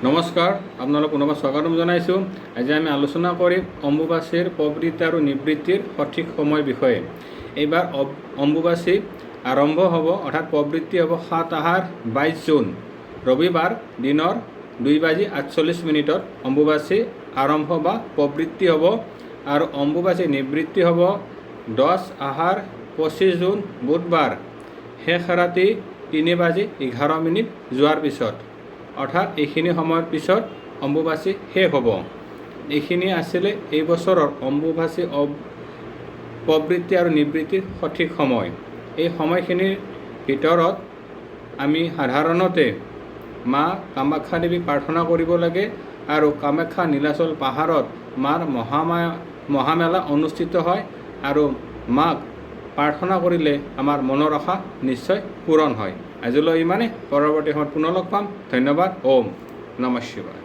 নমস্কাৰ, আপোনালোক পুনৰবাৰ স্বাগতম জনাইছোঁ। আজি আমি আলোচনা কৰিম অম্বুবাচীৰ প্ৰবৃত্তি আৰু নিবৃত্তিৰ সঠিক সময় বিষয়ে। এইবাৰ অম্বুবাচী আৰম্ভ হ'ব, অৰ্থাৎ প্ৰবৃত্তি হ'ব 7 আহাৰ 22 জুন ৰবিবাৰ দিনৰ 2:48 অম্বুবাচী আৰম্ভ বা প্ৰবৃত্তি হ'ব আৰু অম্বুবাচী নিবৃত্তি হ'ব 10 আহাৰ 25 জুন বুধবাৰ শেষ ৰাতি 3:11 যোৱাৰ পিছত, অৰ্থাৎ এইখিনি সময়ৰ পিছত অম্বুবাচী শেষ হ'ব। এইখিনি আছিলে এই বছৰৰ অম্বুবাচী প্ৰবৃত্তি আৰু নিবৃত্তিৰ সঠিক সময়। এই সময়খিনিৰ ভিতৰত আমি সাধাৰণতে মা কামাখ্যা দেৱীক প্ৰাৰ্থনা কৰিব লাগে আৰু কামাখ্যা নীলাচল পাহাৰত মাৰ মহামেলা অনুষ্ঠিত হয় আৰু মাক প্ৰাৰ্থনা কৰিলে আমাৰ মনৰ আশা নিশ্চয় পূৰণ হয়। আজিলৈ ইমানে, পৰৱৰ্তী সময়ত পুনৰ লগ পাম। ধন্যবাদ। ওম নমঃ শিৱায়।